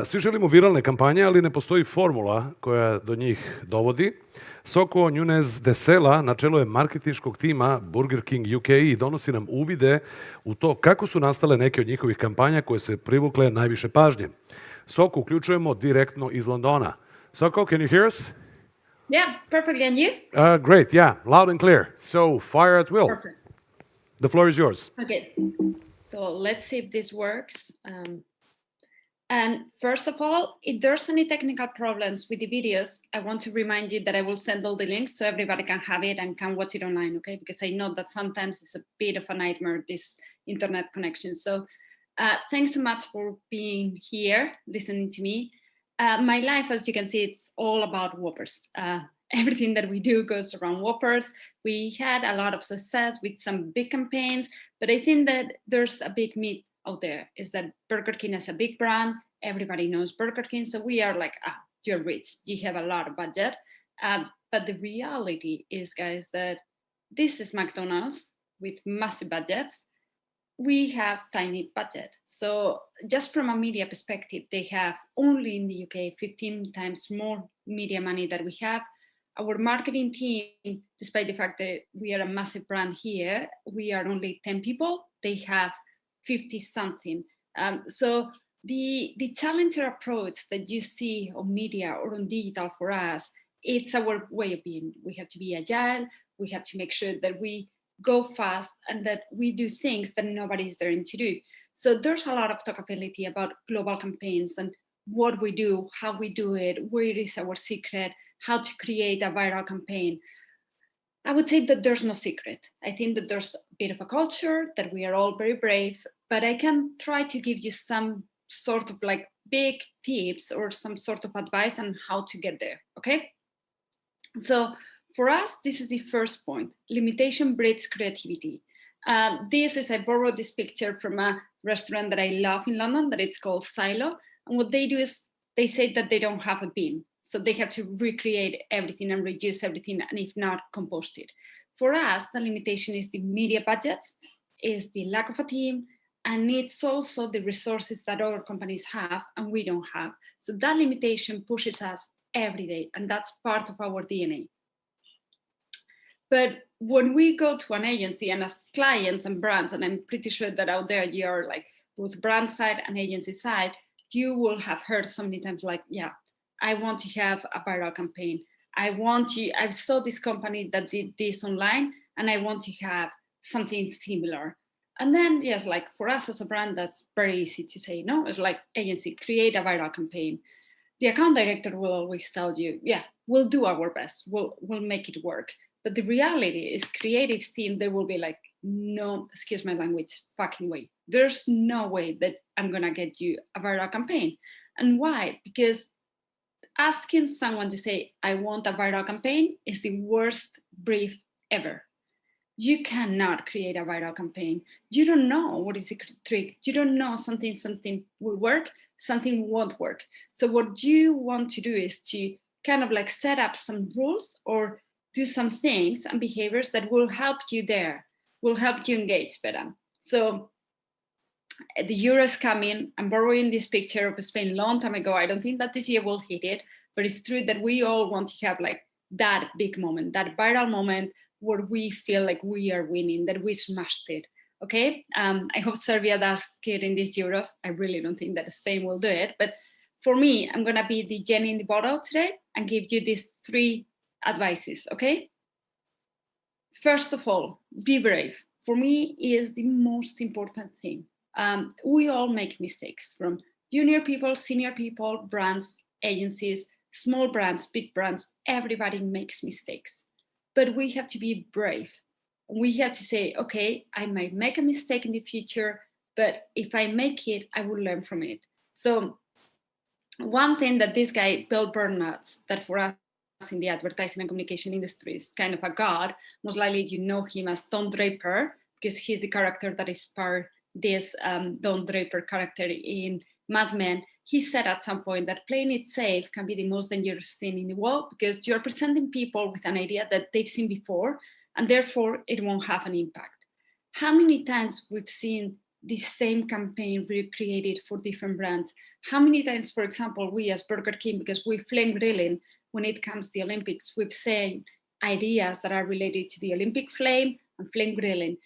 Svi želimo viralne kampanje, ali ne postoji formula koja do njih dovodi. Soco, Núñez, Cela na čelu je marketinškog tima Burger King UK i donosi nam uvide u to kako su nastale neke od njihovih kampanja koje se privukle najviše pažnje. Soco uključujemo direktno iz Londona. Soco, can you hear us? Yeah, perfectly. And you? Great, yeah, loud and clear. So fire at will. Perfect. The floor is yours. Okay, so let's see if this works. And first of all, if there's any technical problems with the videos, I want to remind you that I will send all the links so everybody can have it and can watch it online, okay? Because I know that sometimes it's a bit of a nightmare, this internet connection. So thanks so much for being here, listening to me. My life, as you can see, it's all about Whoppers. Everything that we do goes around Whoppers. We had a lot of success with some big campaigns, but I think that there's a big myth out there is that Burger King is a big brand. Everybody knows Burger King. So we are like, you're rich. You have a lot of budget. But the reality is, guys, that this is McDonald's with massive budgets. We have tiny budget. So just from a media perspective, they have only in the UK 15 times more media money that we have. Our marketing team, despite the fact that we are a massive brand here, we are only 10 people. They have 50 something. So the challenger approach that you see on media or on digital for us, it's our way of being. We have to be agile. We have to make sure that we go fast and that we do things that nobody is daring to do. So there's a lot of talkability about global campaigns and what we do, how we do it, where is our secret, how to create a viral campaign. I would say that there's no secret. I think that there's a bit of a culture, that we are all very brave, but I can try to give you some sort of like big tips or some sort of advice on how to get there, okay? So for us, this is the first point. Limitation breeds creativity. I borrowed this picture from a restaurant that I love in London, that it's called Cela. And what they do is they say that they don't have a bin. So they have to recreate everything and reduce everything, and if not, compost it. For us, the limitation is the media budgets, is the lack of a team, and it's also the resources that other companies have and we don't have. So that limitation pushes us every day, and that's part of our DNA. But when we go to an agency and as clients and brands, and I'm pretty sure that out there you are like both brand side and agency side, you will have heard so many times like, yeah, I want to have a viral campaign. I saw this company that did this online and I want to have something similar. And then, yes, like for us as a brand, that's very easy to say, no, it's like agency, create a viral campaign. The account director will always tell you, yeah, we'll do our best. We'll make it work. But the reality is creative team, they will be like, no, excuse my language, fucking way. There's no way that I'm going to get you a viral campaign. And why? Because asking someone to say, I want a viral campaign is the worst brief ever. You cannot create a viral campaign. You don't know what is the trick. You don't know something will work, something won't work. So what you want to do is to kind of like set up some rules or do some things and behaviors that will help you there, will help you engage better. So the Euros coming. I'm borrowing this picture of Spain a long time ago. I don't think that this year will hit it, but it's true that we all want to have like that big moment, that viral moment where we feel like we are winning, that we smashed it. Okay. I hope Serbia does good in these Euros. I really don't think that Spain will do it. But for me, I'm going to be the genie in the bottle today and give you these 3 advices. Okay. First of all, be brave. For me, is the most important thing. We all make mistakes, from junior people, senior people, brands, agencies, small brands, big brands. Everybody makes mistakes. But we have to be brave. We have to say, okay, I might make a mistake in the future, but if I make it, I will learn from it. So one thing that this guy, Bill Burnett, that for us in the advertising and communication industry is kind of a god, most likely you know him as Don Draper, because he's the character that inspired this Don Draper character in Mad Men. He said at some point that playing it safe can be the most dangerous thing in the world because you're presenting people with an idea that they've seen before and therefore it won't have an impact. How many times we've seen the same campaign recreated for different brands. How many times, for example, we as Burger King, because we flame grilling when it comes to the Olympics, we've seen ideas that are related to the Olympic flame and flame grilling.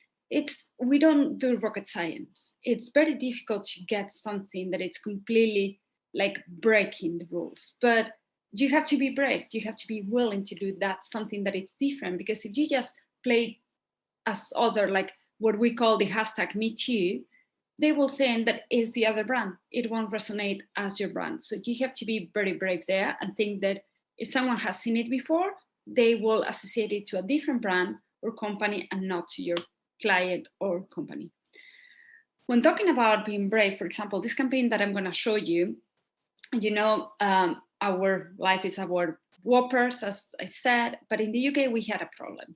We don't do rocket science. It's very difficult to get something that it's completely like breaking the rules, but you have to be brave. You have to be willing to do that, something that it's different, because if you just play as other, like what we call the hashtag Me Too, they will think that is the other brand. It won't resonate as your brand. So you have to be very brave there and think that if someone has seen it before, they will associate it to a different brand or company and not to your client or company. When talking about being brave, for example, this campaign that I'm going to show you, our life is our Whoppers, as I said, but in the UK, we had a problem.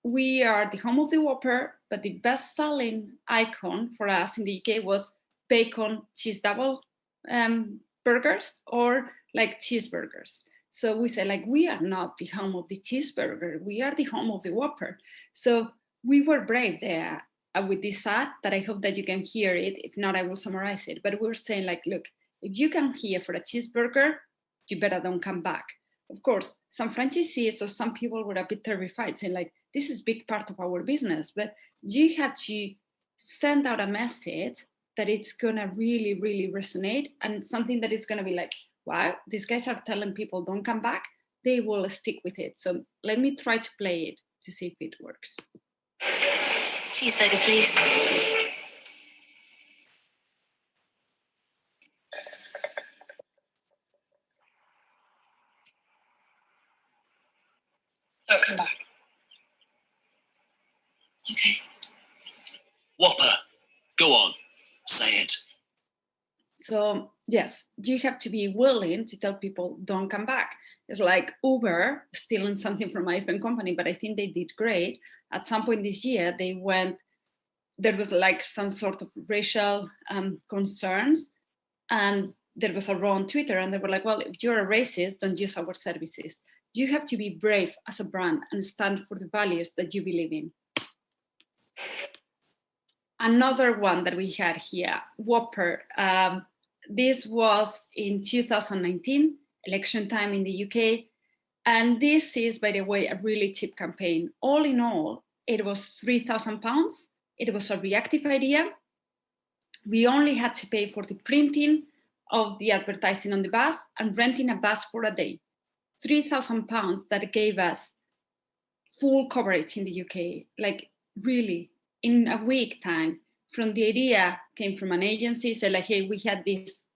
We are the home of the Whopper, but the best-selling icon for us in the UK was bacon cheese double burgers or like cheeseburgers. So we say, like, we are not the home of the cheeseburger. We are the home of the Whopper. So we were brave there with this ad that I hope that you can hear it. If not, I will summarize it. But we're saying, like, look, if you come here for a cheeseburger, you better don't come back. Of course, some franchisees or some people were a bit terrified, saying, like, this is a big part of our business. But you have to send out a message that it's going to really, really resonate, and something that is going to be like, wow, these guys are telling people don't come back. They will stick with it. So let me try to play it to see if it works. Cheeseburger, please. Don't come back. Okay. Whopper, go on, say it. So yes, you have to be willing to tell people don't come back. It's like Uber stealing something from my iPhone company, but I think they did great. At some point this year, there was like some sort of racial concerns, and there was a row on Twitter, and they were like, well, if you're a racist, don't use our services. You have to be brave as a brand and stand for the values that you believe in. Another one that we had here, Whopper. This was in 2019, election time in the UK. And this is, by the way, a really cheap campaign. All in all, it was £3,000. It was a reactive idea. We only had to pay for the printing of the advertising on the bus and renting a bus for a day. £3,000 that gave us full coverage in the UK, like really in a week time. From the idea came from an agency, said like, hey, we had this,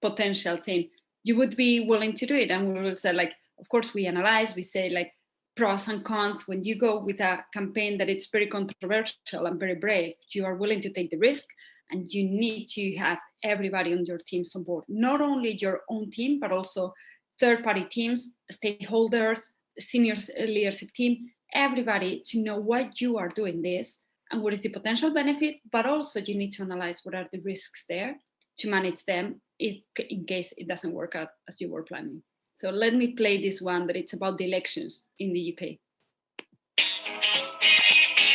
potential thing. You would be willing to do it? And we will say like, of course we analyze, we say like pros and cons. When you go with a campaign that it's very controversial and very brave, you are willing to take the risk, and you need to have everybody on your teams on board, not only your own team, but also third-party teams, stakeholders, senior leadership team, everybody to know why you are doing this and what is the potential benefit, but also you need to analyze what are the risks there to manage them if in case it doesn't work out as you were planning. So let me play this one that it's about the elections in the UK.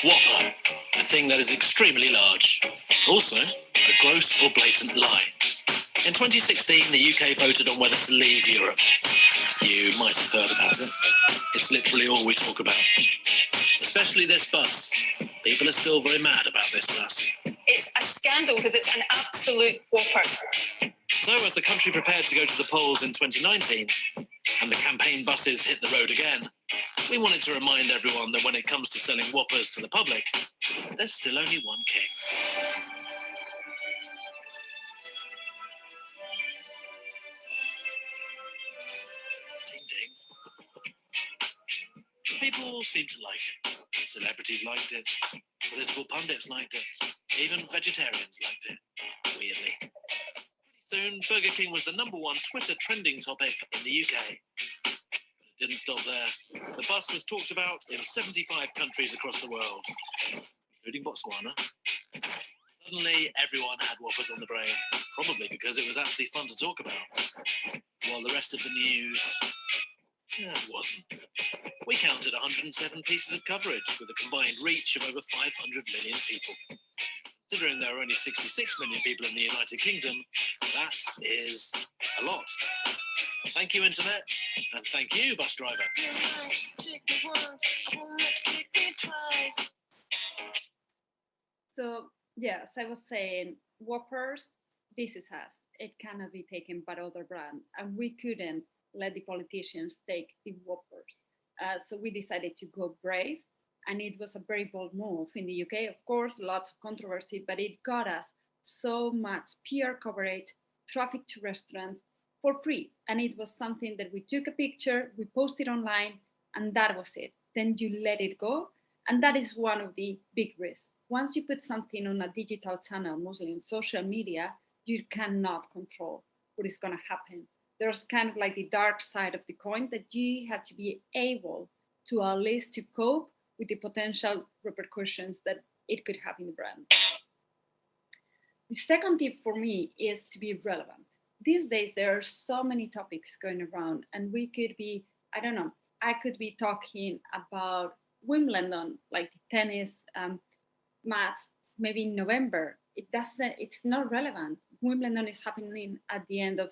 Whopper, a thing that is extremely large. Also, a gross or blatant lie. In 2016, the UK voted on whether to leave Europe. You might have heard about it. It's literally all we talk about. Especially this bus. People are still very mad about this bus. It's a scandal because it's an absolute whopper. So as the country prepared to go to the polls in 2019, and the campaign buses hit the road again, we wanted to remind everyone that when it comes to selling whoppers to the public, there's still only one king. People seem to like it. Celebrities liked it. Political pundits liked it. Even vegetarians liked it. Weirdly. Soon, Burger King was the #1 Twitter trending topic in the UK. But it didn't stop there. The bus was talked about in 75 countries across the world, including Botswana. Suddenly, everyone had Whoppers on the brain, probably because it was actually fun to talk about. While the rest of the news... it wasn't. We counted 107 pieces of coverage with a combined reach of over 500 million people. Considering there are only 66 million people in the United Kingdom, that is a lot. Thank you, Internet, and thank you, bus driver. So, yes, I was saying, Whoppers, this is us. It cannot be taken by other brand. And we couldn't let the politicians take the Whoppers. So we decided to go brave. And it was a very bold move in the UK. Of course, lots of controversy, but it got us so much PR coverage, traffic to restaurants for free. And it was something that we took a picture, we posted online, and that was it. Then you let it go. And that is one of the big risks. Once you put something on a digital channel, mostly on social media, you cannot control what is going to happen. There's kind of like the dark side of the coin that you have to be able to at least to cope with the potential repercussions that it could have in the brand. The second tip for me is to be relevant. These days, there are so many topics going around, and we could be, I don't know, I could be talking about Wimbledon, like the tennis match, maybe in November. It's not relevant. Wimbledon is happening at the end of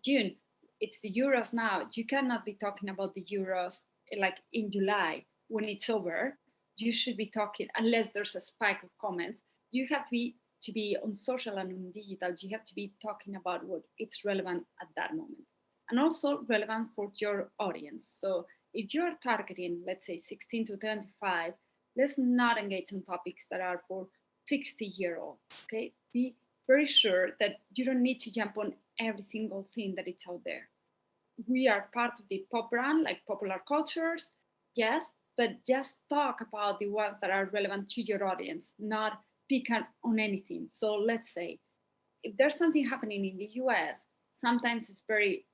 June. It's the Euros now. You cannot be talking about the Euros like in July when it's over. You should be talking, unless there's a spike of comments, you have to be on social and on digital, you have to be talking about what it's relevant at that moment. And also relevant for your audience. So if you're targeting, let's say 16 to 25, let's not engage on topics that are for 60-year-olds, okay? Be very sure that you don't need to jump on every single thing that is out there. We are part of the pop brand, like popular cultures, yes, but just talk about the ones that are relevant to your audience, not pick on anything. So let's say, if there's something happening in the US, sometimes it's very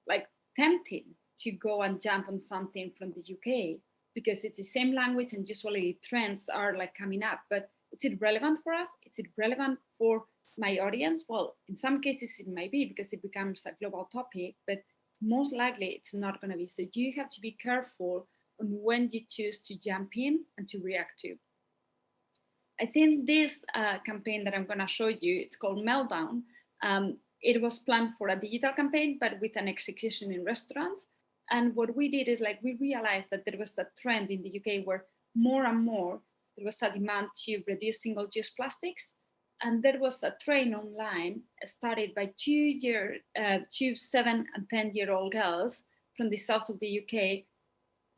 like tempting to go and jump on something from the UK because it's the same language and usually trends are like coming up. But is it relevant for us? Is it relevant for my audience? Well, in some cases it might be because it becomes a global topic, but most likely it's not going to be. So you have to be careful on when you choose to jump in and to react to. I think this campaign that I'm going to show you, it's called Meltdown. It was planned for a digital campaign, but with an execution in restaurants. And what we did is like, we realized that there was a trend in the UK where more and more, there was a demand to reduce single-use plastics. And there was a trend online started by two 7 and 10-year-old girls from the south of the UK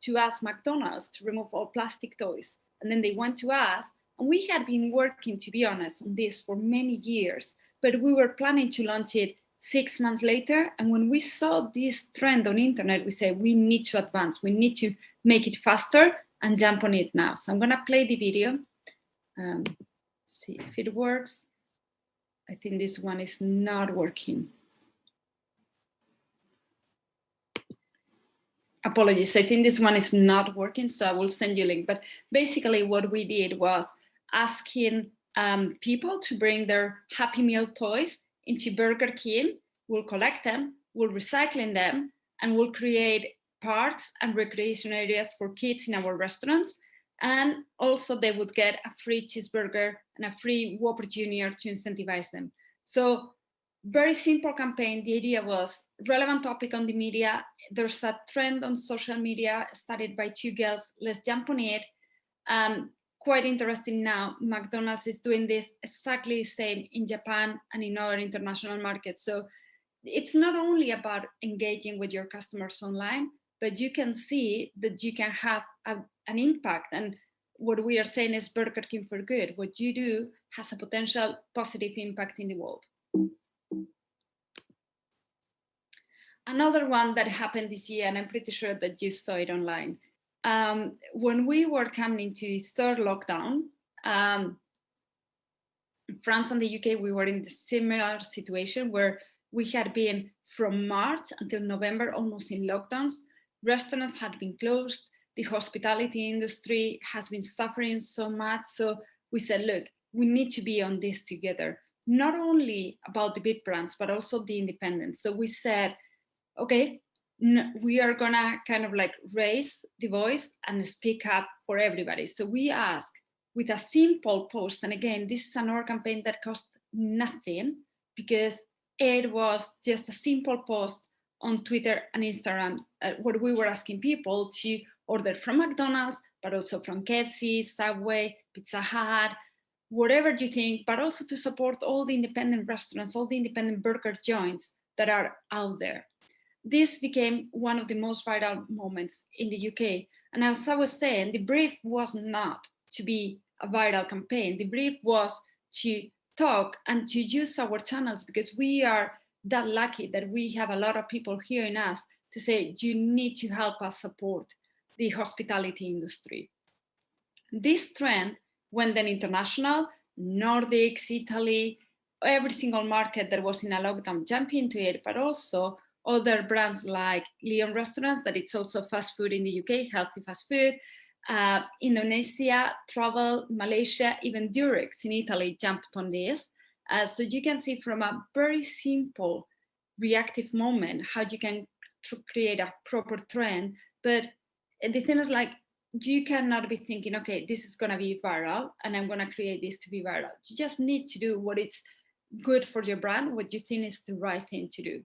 to ask McDonald's to remove all plastic toys. And then they went to us, and we had been working, to be honest, on this for many years, but we were planning to launch it 6 months later. And when we saw this trend on internet, we said, we need to advance, we need to make it faster and jump on it now. So I'm gonna play the video, see if it works. I think this one is not working. Apologies, I think this one is not working, so I will send you a link. But basically what we did was asking people to bring their Happy Meal toys into Burger King. We'll collect them, we'll recycle them, and we'll create parks and recreation areas for kids in our restaurants. And also they would get a free cheeseburger and a free Whopper Junior to incentivize them. So very simple campaign. The idea was relevant topic on the media. There's a trend on social media started by two girls. Let's jump on it. Quite interesting now, McDonald's is doing this exactly the same in Japan and in other international markets. So it's not only about engaging with your customers online, but you can see that you can have an impact. And what we are saying is Burger King for good. What you do has a potential positive impact in the world. Another one that happened this year, and I'm pretty sure that you saw it online. When we were coming into the third lockdown, France and the UK, we were in the similar situation where we had been from March until November almost in lockdowns. Restaurants had been closed. The hospitality industry has been suffering so much. So we said, look, we need to be on this together, not only about the big brands, but also the independents. So we said, okay, we are gonna kind of like raise the voice and speak up for everybody. So we asked with a simple post. And again, this is another campaign that cost nothing because it was just a simple post on Twitter and Instagram where we were asking people to order from McDonald's, but also from KFC, Subway, Pizza Hut, whatever you think, but also to support all the independent restaurants, all the independent burger joints that are out there. This became one of the most viral moments in the UK. And as I was saying, the brief was not to be a viral campaign. The brief was to talk and to use our channels because we are that lucky that we have a lot of people hearing us to say, you need to help us support the hospitality industry. This trend went then international, Nordics, Italy, every single market that was in a lockdown jumped into it, but also other brands like Leon Restaurants, that it's also fast food in the UK, healthy fast food, Indonesia, travel, Malaysia, even Durex in Italy jumped on this. So you can see from a very simple reactive moment how you can create a proper trend. But the thing is, like, you cannot be thinking, okay, this is going to be viral and I'm going to create this to be viral. You just need to do what it's good for your brand, what you think is the right thing to do.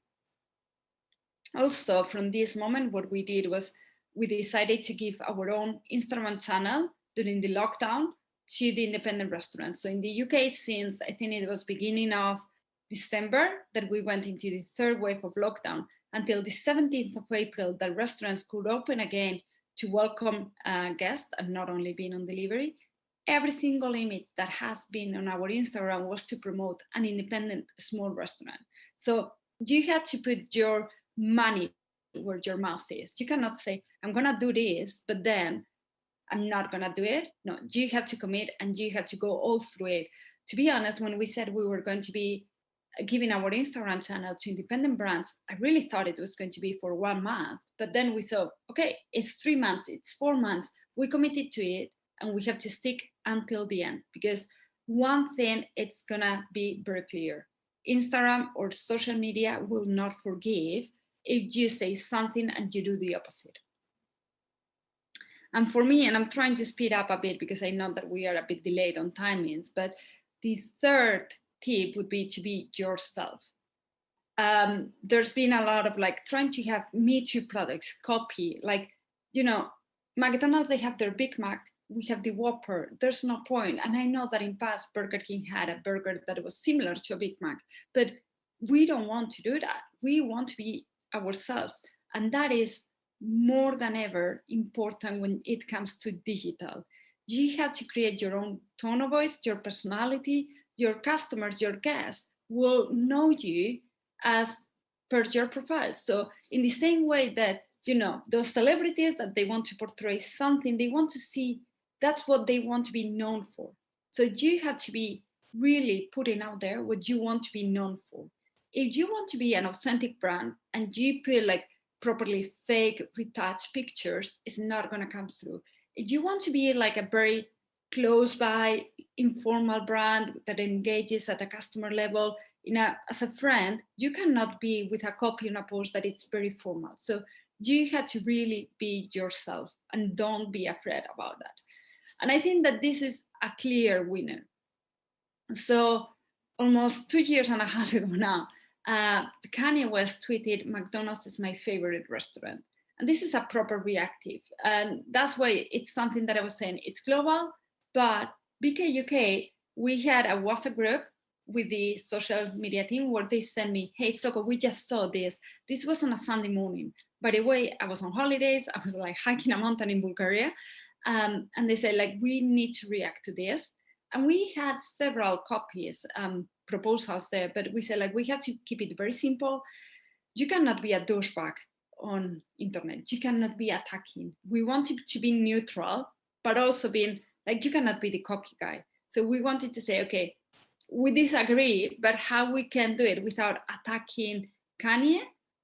Also, from this moment, what we did was we decided to give our own Instagram channel during the lockdown to the independent restaurants. So in the UK, since I think it was beginning of December that we went into the third wave of lockdown, until the 17th of April, that restaurants could open again to welcome guests and not only being on delivery. Every single image that has been on our Instagram was to promote an independent small restaurant. So you had to put your money where your mouth is. You cannot say, I'm going to do this, but then I'm not going to do it. No, you have to commit and you have to go all through it. To be honest, when we said we were going to be giving our Instagram channel to independent brands, I really thought it was going to be for 1 month. But then we saw, okay, it's 3 months, it's 4 months. We committed to it and we have to stick until the end, because one thing, it's going to be very clear. Instagram or social media will not forgive if you say something and you do the opposite. And for me, and I'm trying to speed up a bit because I know that we are a bit delayed on timings, but the third tip would be to be yourself. There's been a lot of like trying to have Me Too products, copy, like, you know, McDonald's, they have their Big Mac, we have the Whopper, there's no point. And I know that in past Burger King had a burger that was similar to a Big Mac, but we don't want to do that. We want to be ourselves. And that is more than ever important when it comes to digital. You have to create your own tone of voice, your personality. Your customers, your guests will know you as per your profile. So in the same way that, you know, those celebrities that they want to portray something, they want to see, that's what they want to be known for. So you have to be really putting out there what you want to be known for. If you want to be an authentic brand and you put like properly fake retouched pictures, it's not going to come through. If you want to be like a very close by informal brand that engages at a customer level as a friend, you cannot be with a copy on a post that it's very formal. So you have to really be yourself and don't be afraid about that. And I think that this is a clear winner. So almost 2.5 years ago now, Kanye West tweeted, "McDonald's is my favorite restaurant." And this is a proper reactive. And that's why it's something that I was saying, it's global, but BK UK, we had a WhatsApp group with the social media team where they sent me, "Hey, Soco, we just saw this." This was on a Sunday morning. By the way, I was on holidays. I was like hiking a mountain in Bulgaria. And they said, like, we need to react to this. And we had several copies, proposals there, but we said, like, we have to keep it very simple. You cannot be a douchebag on internet. You cannot be attacking. We want it to be neutral, but also being like, you cannot be the cocky guy. So we wanted to say, okay, we disagree, but how we can do it without attacking Kanye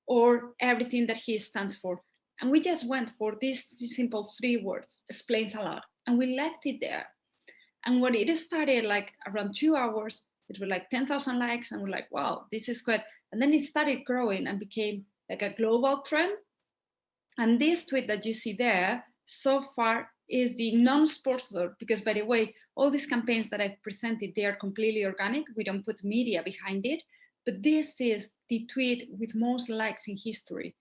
or everything that he stands for. And we just went for these simple 3 words, explains a lot. And we left it there. And when it started like around 2 hours, it was like 10,000 likes. And we're like, wow, this is good. And then it started growing and became like a global trend. And this tweet that you see there, so far, is the non-sponsored, because by the way, all these campaigns that I've presented, they are completely organic. We don't put media behind it, but this is the tweet with most likes in history,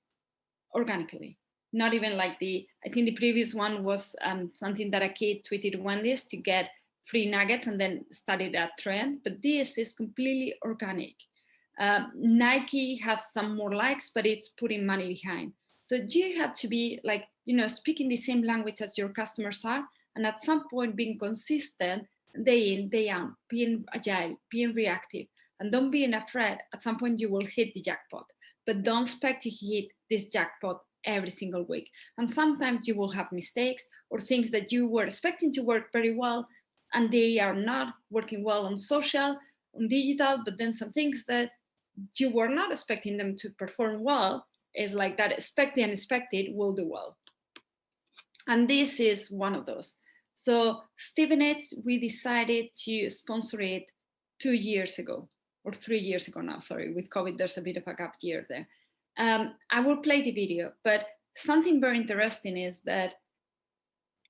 organically. Not even like I think the previous one was something that a kid tweeted Wendy's to get free nuggets and then started that trend, but this is completely organic. Nike has some more likes, but it's putting money behind. So you have to be like, speaking the same language as your customers are, and at some point being consistent, day in, day out, being agile, being reactive, and don't being afraid. At some point you will hit the jackpot, but don't expect to hit this jackpot every single week. And sometimes you will have mistakes or things that you were expecting to work very well, and they are not working well on social, on digital, but then some things that you were not expecting them to perform well is like that expect the unexpected will do well. And this is one of those. So Stevenage, we decided to sponsor it 2 years ago, or 3 years ago now, sorry, with COVID, there's a bit of a gap year there. I will play the video, but something very interesting is that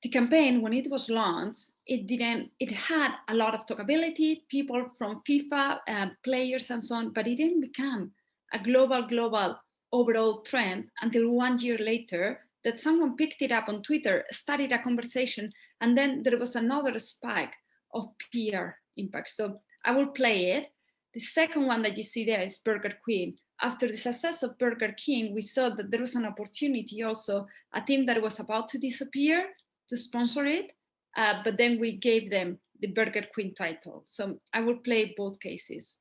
the campaign, when it was launched, it had a lot of talkability, people from FIFA, players and so on, but it didn't become a global overall trend until 1 year later that someone picked it up on Twitter, started a conversation, and then there was another spike of PR impact. So I will play it. The second one that you see there is Burger Queen. After the success of Burger King, we saw that there was an opportunity also, a team that was about to disappear, to sponsor it, but then we gave them the Burger Queen title. So I will play both cases.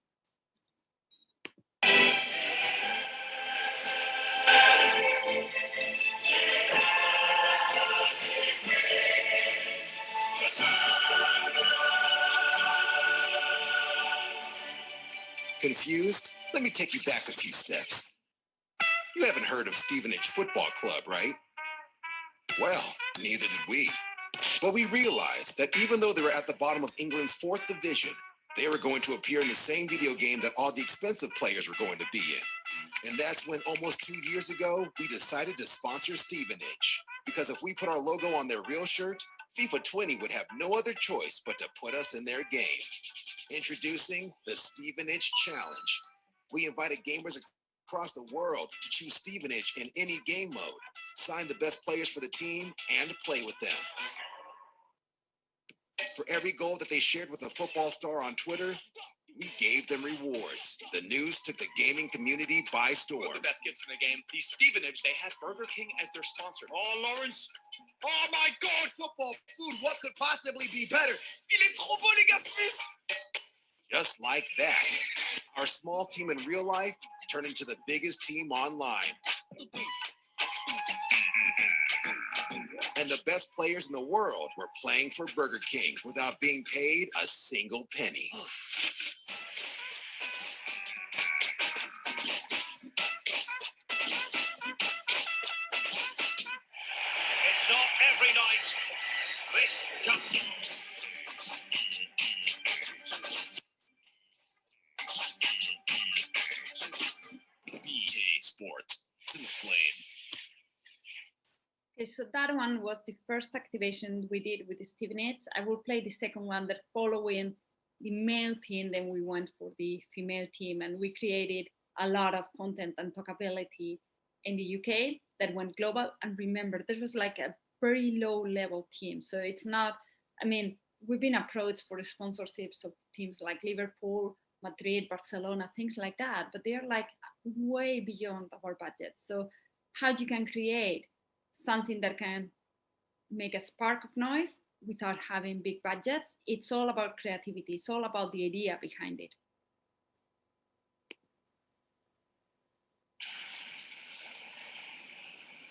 Confused? Let me take you back a few steps. You haven't heard of Stevenage Football Club, right? Well, neither did we. But we realized that even though they were at the bottom of England's 4th division, they were going to appear in the same video game that all the expensive players were going to be in. And that's when almost 2 years ago, we decided to sponsor Stevenage. Because if we put our logo on their real shirt, FIFA 20 would have no other choice but to put us in their game. Introducing the Stevenage Challenge. We invited gamers across the world to choose Stevenage in any game mode, sign the best players for the team, and play with them. For every goal that they shared with a football star on Twitter, we gave them rewards. The news took the gaming community by storm. The best gifts in the game. The Stevenage, they had Burger King as their sponsor. Oh, Lawrence. Oh, my God, football food. What could possibly be better? Il est trop beau, les gars, Smith! Just like that, our small team in real life turned into the biggest team online. And the best players in the world were playing for Burger King without being paid a single penny. It's not every night. This jump. EA Sports. It's in the flame. Okay, so that one was the first activation we did with the Stevenage. I will play the second one that following the male team, then we went for the female team, and we created a lot of content and talkability in the UK that went global. And remember, this was like a very low level team. So it's not, I mean, we've been approached for sponsorships of teams like Liverpool, Madrid, Barcelona, things like that, but they're like way beyond our budget. So how you can create something that can make a spark of noise without having big budgets, it's all about creativity. It's all about the idea behind it.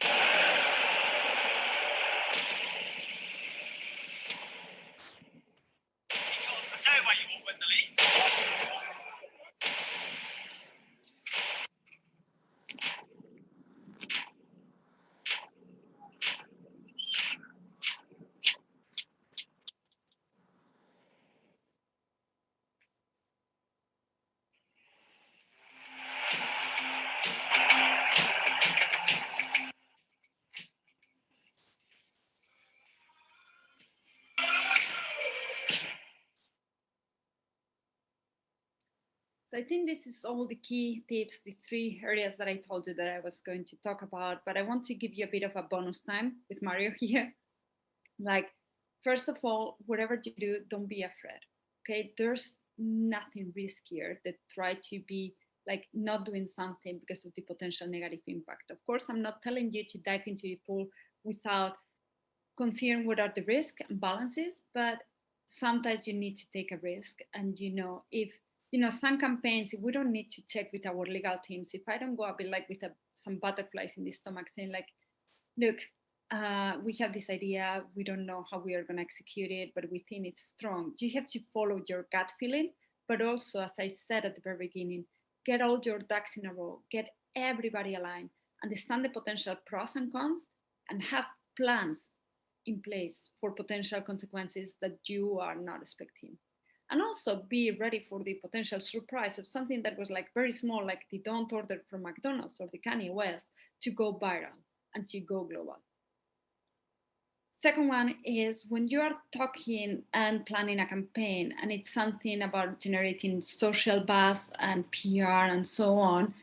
I tell you why you won't win the league. So I think this is all the key tips, the 3 areas that I told you that I was going to talk about, but I want to give you a bit of a bonus time with Mario here. Like, first of all, whatever you do, don't be afraid. Okay, there's nothing riskier than try to be like not doing something because of the potential negative impact. Of course, I'm not telling you to dive into the pool without considering what are the risks and balances, but sometimes you need to take a risk. And if some campaigns, we don't need to check with our legal teams. If I don't go a bit like with some butterflies in the stomach saying like, look, we have this idea, we don't know how we are going to execute it, but we think it's strong. You have to follow your gut feeling, but also, as I said at the very beginning, get all your ducks in a row, get everybody aligned, understand the potential pros and cons, and have plans in place for potential consequences that you are not expecting. And also be ready for the potential surprise of something that was like very small, like the don't order from McDonald's or the Kanye West, to go viral and to go global. Second one is when you are talking and planning a campaign and it's something about generating social buzz and PR and so on,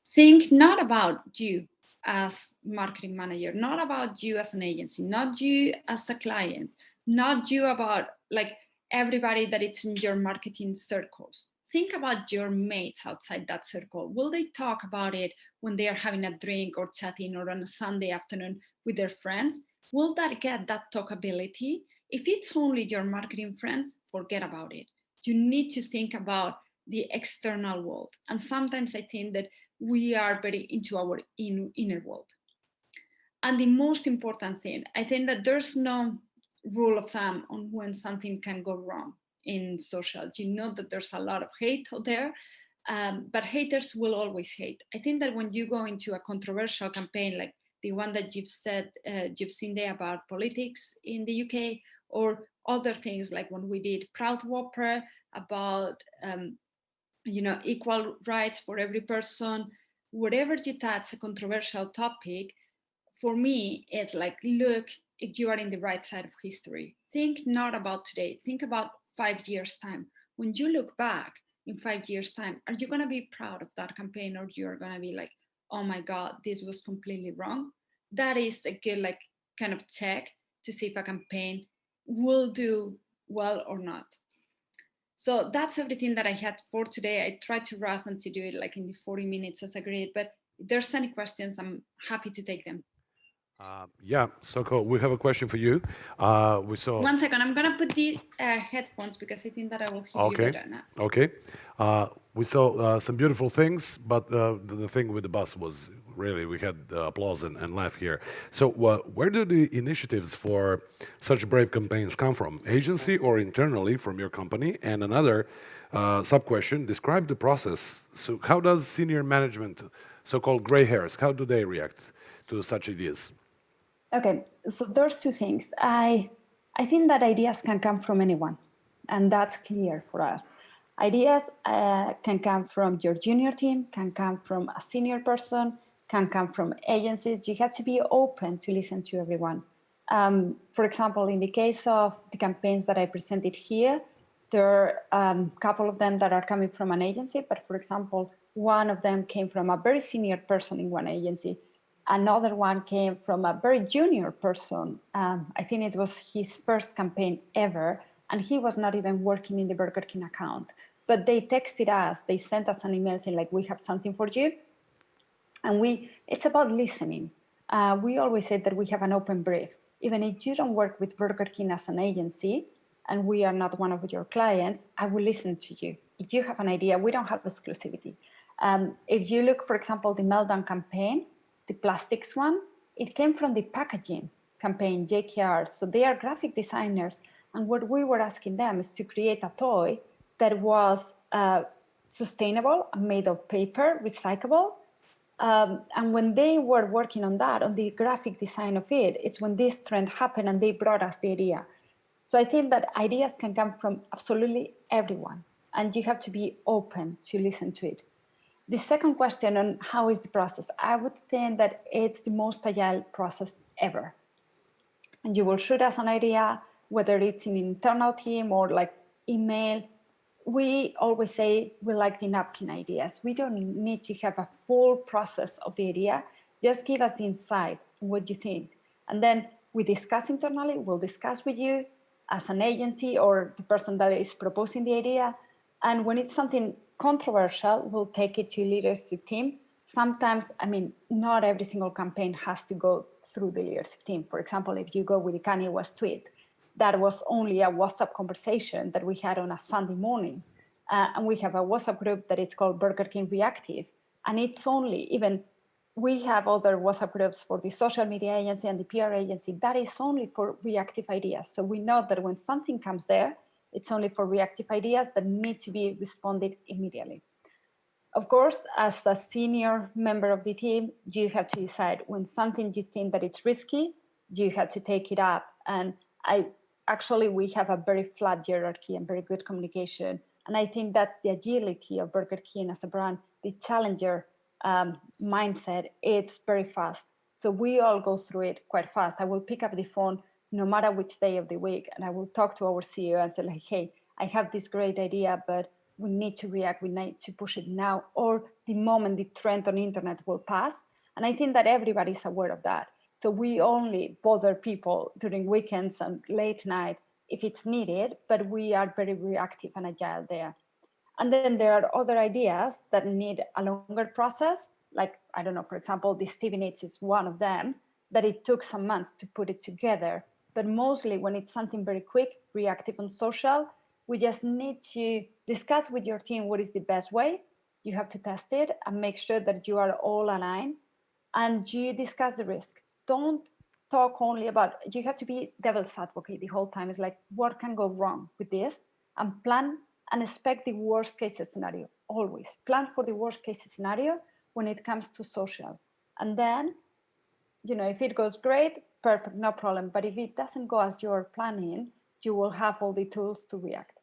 think not about you as marketing manager, not about you as an agency, not you as a client, not you about like everybody that it's in your marketing circles. Think about your mates outside that circle. Will they talk about it when they are having a drink or chatting or on a Sunday afternoon with their friends? Will that get that talkability? If it's only your marketing friends, forget about it. You need to think about the external world. And sometimes I think that we are very into our inner world. And the most important thing, I think that there's no rule of thumb on when something can go wrong in social. You know that there's a lot of hate out there, but haters will always hate. I think that when you go into a controversial campaign like the one that you've seen there about politics in the UK, or other things like when we did Proud Whopper about equal rights for every person, whatever you touch a controversial topic, for me it's like, look, if you are in the right side of history, think not about today, think about 5 years time. When you look back in 5 years time, are you going to be proud of that campaign, or you're going to be like, oh my God, this was completely wrong? That is a good like kind of check to see if a campaign will do well or not. So that's everything that I had for today. I tried to rush and to do it like in the 40 minutes as agreed, but if there's any questions, I'm happy to take them. Yeah, Soco, we have a question for you. We saw. One second, I'm gonna put the headphones because I think that I will hear you Okay. better now. Okay. We saw some beautiful things, but the thing with the bus was really, we had applause and laugh here. So where do the initiatives for such brave campaigns come from? Agency or internally from your company? And another sub-question, describe the process. So how does senior management, so-called gray hairs, how do they react to such ideas? Okay, so there's 2 things. I think that ideas can come from anyone, and that's clear for us. Ideas can come from your junior team, can come from a senior person, can come from agencies. You have to be open to listen to everyone. For example, in the case of the campaigns that I presented here, there are a couple of them that are coming from an agency, but for example, one of them came from a very senior person in one agency. Another one came from a very junior person. I think it was his first campaign ever, and he was not even working in the Burger King account. But they texted us, they sent us an email saying like, we have something for you. And it's about listening. We always say that we have an open brief. Even if you don't work with Burger King as an agency, and we are not one of your clients, I will listen to you. If you have an idea, we don't have exclusivity. If you look, for example, the Meltdown campaign, the plastics one, it came from the packaging campaign, JKR. So they are graphic designers. And what we were asking them is to create a toy that was sustainable, made of paper, recyclable. And when they were working on that, on the graphic design of it, it's when this trend happened and they brought us the idea. So I think that ideas can come from absolutely everyone, and you have to be open to listen to it. The second question on how is the process, I would think that it's the most agile process ever. And you will shoot us an idea, whether it's an internal team or like email, we always say we like the napkin ideas. We don't need to have a full process of the idea. Just give us the insight, what you think. And then we discuss internally, we'll discuss with you as an agency or the person that is proposing the idea. And when it's something controversial, we'll take it to leadership team. Sometimes, I mean, not every single campaign has to go through the leadership team. For example, if you go with the Kanye West tweet, that was only a WhatsApp conversation that we had on a Sunday morning. And we have a WhatsApp group that it's called Burger King Reactive. And it's only, even we have other WhatsApp groups for the social media agency and the PR agency. That is only for reactive ideas. So we know that when something comes there, it's only for reactive ideas that need to be responded immediately. Of course, as a senior member of the team, you have to decide when something you think that it's risky, you have to take it up. And we have a very flat hierarchy and very good communication. And I think that's the agility of Burger King as a brand, the challenger mindset. It's very fast. So we all go through it quite fast. I will pick up the phone no matter which day of the week, and I will talk to our CEO and say like, hey, I have this great idea, but we need to react, we need to push it now, or the moment the trend on the internet will pass. And I think that everybody's aware of that. So we only bother people during weekends and late night if it's needed, but we are very reactive and agile there. And then there are other ideas that need a longer process. Like, I don't know, for example, the Stevenage is one of them, that it took some months to put it together. But mostly when it's something very quick, reactive and social, we just need to discuss with your team what is the best way. You have to test it and make sure that you are all aligned, and you discuss the risk. Don't talk only about, you have to be devil's advocate the whole time. It's like, what can go wrong with this? And plan and expect the worst case scenario. Always plan for the worst case scenario when it comes to social. And then, if it goes great, perfect, no problem. But if it doesn't go as you're planning, you will have all the tools to react.